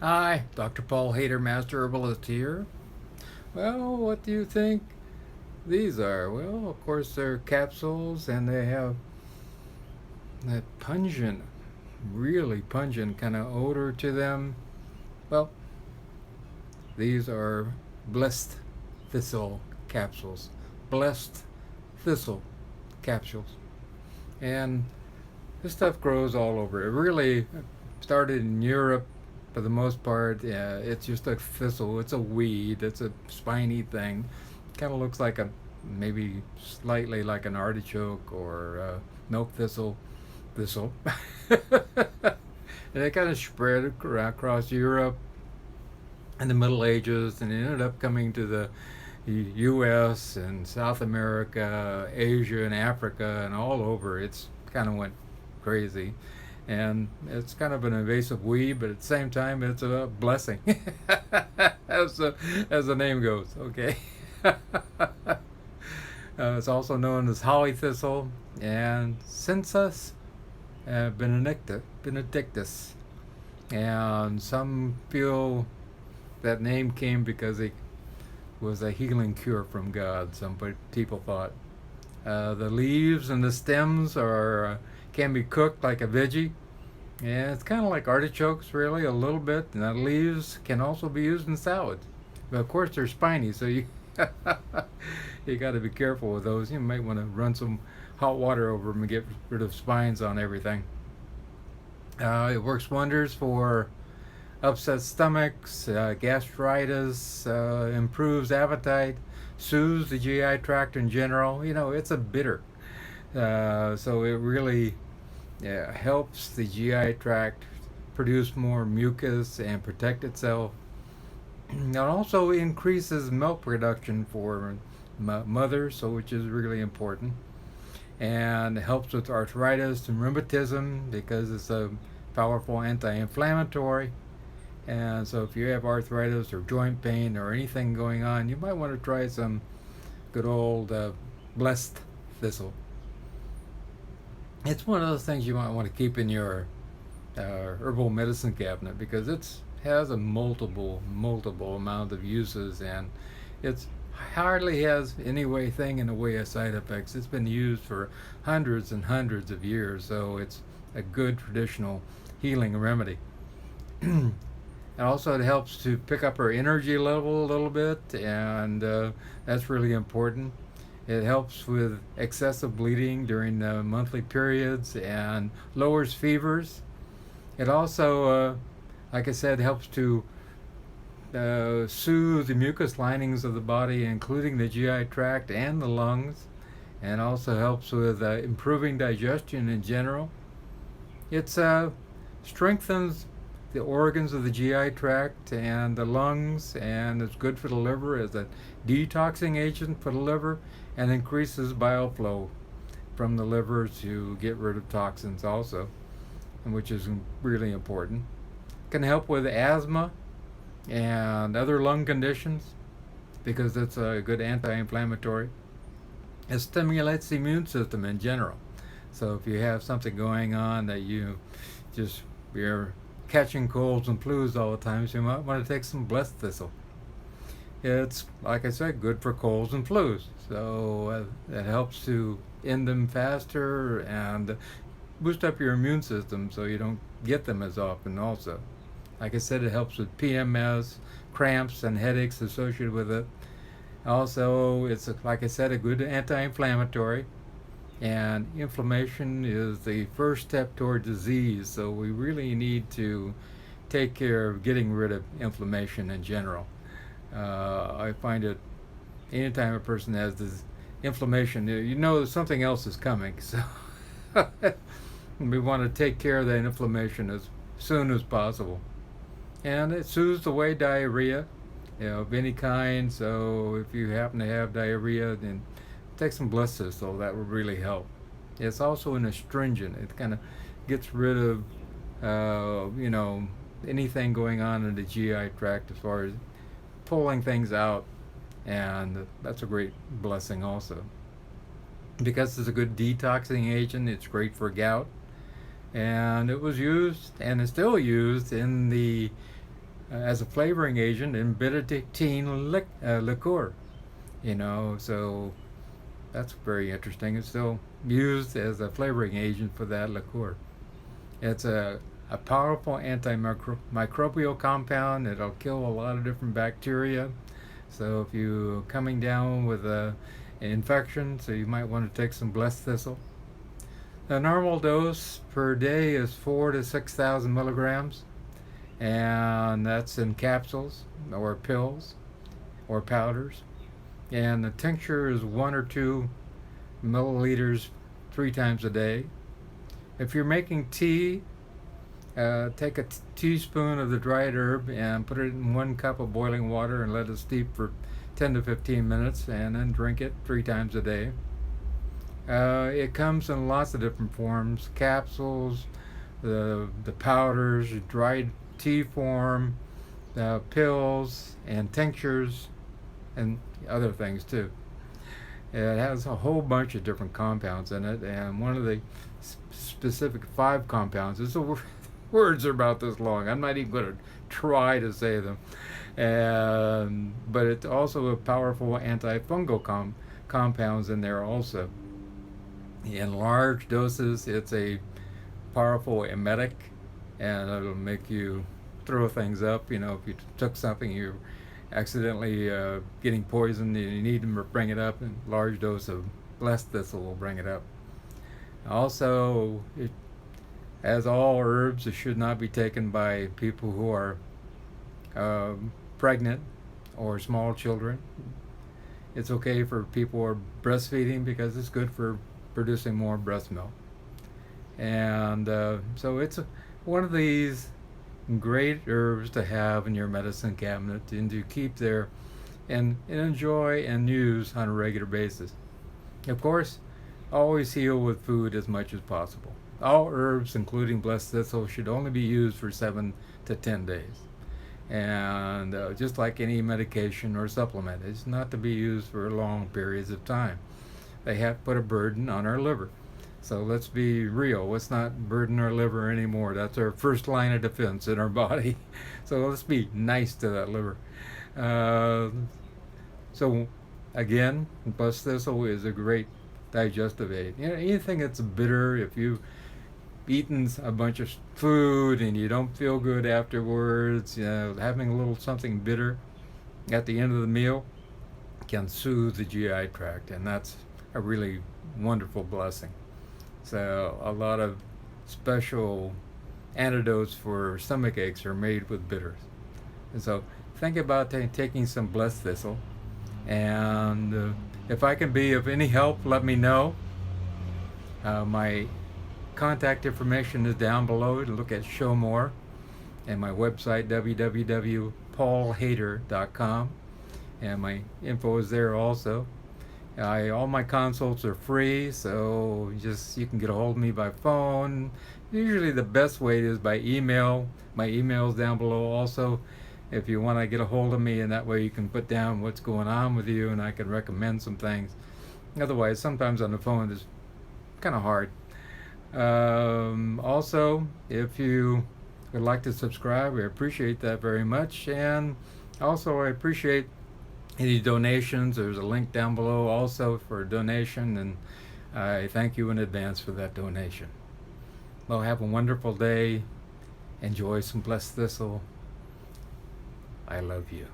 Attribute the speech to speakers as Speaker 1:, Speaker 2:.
Speaker 1: Hi, Dr. Paul Haider, Master Herbalist here. Well, what do you think these are? Well, of course, they're capsules and they have that pungent, really pungent kind of odor to them. Well, these are blessed thistle capsules. Blessed thistle capsules. And this stuff grows all over. It really started in Europe for the most part. Yeah, it's just a thistle. It's a weed. It's a spiny thing. Kind of looks like a maybe slightly like an artichoke or milk thistle. Thistle. And it kind of spread across Europe in the Middle Ages, and it ended up coming to the U.S. and South America, Asia, and Africa, and all over. It's kind of went crazy, and it's kind of an invasive weed, but at the same time, it's a blessing, as the name goes. Okay. It's also known as Holy Thistle and Cnicus Benedictus, and some feel that name came because it was a healing cure from God. Some people thought the leaves and the stems are can be cooked like a veggie. Yeah, it's kind of like artichokes, really, a little bit. And the leaves can also be used in salads, but of course they're spiny, so you you got to be careful with those. You might want to run some hot water over them and get rid of spines on everything. It works wonders for upset stomachs, gastritis, improves appetite, soothes the GI tract in general. You know, it's a bitter. So it really helps the GI tract produce more mucus and protect itself. It also increases milk production for mothers, so which is really important, and helps with arthritis and rheumatism because it's a powerful anti-inflammatory. And so if you have arthritis or joint pain or anything going on, you might want to try some good old blessed thistle. It's one of those things you might want to keep in your herbal medicine cabinet because it has a multiple amount of uses, and it's hardly has thing in the way of side effects. It's been used for hundreds and hundreds of years, so it's a good traditional healing remedy. And also, it helps to pick up our energy level a little bit, and that's really important. It helps with excessive bleeding during the monthly periods and lowers fevers. It also, like I said, helps to soothe the mucous linings of the body, including the GI tract and the lungs, and also helps with improving digestion in general. It strengthens the organs of the GI tract and the lungs, and it's good for the liver as a detoxing agent for the liver, and increases bile flow from the liver to get rid of toxins also, which is really important. It can help with asthma and other lung conditions because it's a good anti-inflammatory. It stimulates the immune system in general. So if you have something going on that you're catching colds and flus all the time, so you might want to take some blessed thistle. It's, like I said, good for colds and flus. So it helps to end them faster and boost up your immune system so you don't get them as often also. Like I said, it helps with PMS, cramps, and headaches associated with it. Also, it's, like I said, a good anti-inflammatory. And inflammation is the first step toward disease, so we really need to take care of getting rid of inflammation in general. I find it anytime a person has this inflammation, you know something else is coming. So we want to take care of that inflammation as soon as possible. And it soothes away diarrhea, of any kind. So if you happen to have diarrhea, then take some blessed thistle. That would really help. It's also an astringent. It kind of gets rid of, anything going on in the GI tract as far as pulling things out, and that's a great blessing also. Because it's a good detoxing agent, it's great for gout, and it was used and is still used in the as a flavoring agent in Benedictine liqueur. So that's very interesting. It's still used as a flavoring agent for that liqueur. It's a powerful antimicrobial compound. It'll kill a lot of different bacteria. So if you're coming down with an infection, so you might want to take some blessed thistle. The normal dose per day is 4 to 6,000 milligrams, and that's in capsules or pills or powders. And the tincture is 1 or 2 milliliters 3 times a day. If you're making tea, take a teaspoon of the dried herb and put it in 1 cup of boiling water and let it steep for 10 to 15 minutes, and then drink it 3 times a day. It comes in lots of different forms: capsules, the powders, dried tea form, pills, and tinctures, and other things too. It has a whole bunch of different compounds in it, and one of the specific 5 compounds is words are about this long. I'm not even going to try to say them. But it's also a powerful anti-fungal compounds in there also. In large doses, it's a powerful emetic, and it'll make you throw things up. If you took something, you're accidentally getting poisoned and you need to bring it up, and large dose of blessed thistle will bring it up. Also, as all herbs, it should not be taken by people who are pregnant or small children. It's okay for people who are breastfeeding because it's good for producing more breast milk. And so it's one of these great herbs to have in your medicine cabinet and to keep there and enjoy and use on a regular basis. Of course, always heal with food as much as possible. All herbs, including blessed thistle, should only be used for 7 to 10 days. And just like any medication or supplement, it's not to be used for long periods of time. They have put a burden on our liver. So let's be real. Let's not burden our liver anymore. That's our first line of defense in our body. So let's be nice to that liver. So again, blessed thistle is a great digestive aid. Anything that's bitter, if you've eaten a bunch of food and you don't feel good afterwards, having a little something bitter at the end of the meal can soothe the GI tract, and that's a really wonderful blessing. So a lot of special antidotes for stomach aches are made with bitters. And so think about taking some blessed thistle, and if I can be of any help, let me know. My contact information is down below to look at show more, and my website www.paulhaider.com, and my info is there also. All my consults are free, so you can get a hold of me by phone. Usually the best way is by email. My email is down below also, if you want to get a hold of me, and that way you can put down what's going on with you and I can recommend some things. Otherwise, sometimes on the phone it's kind of hard. Also, if you would like to subscribe, I appreciate that very much. And also, I appreciate any donations. There's a link down below also for a donation, and I thank you in advance for that donation. Well, have a wonderful day. Enjoy some blessed thistle. I love you.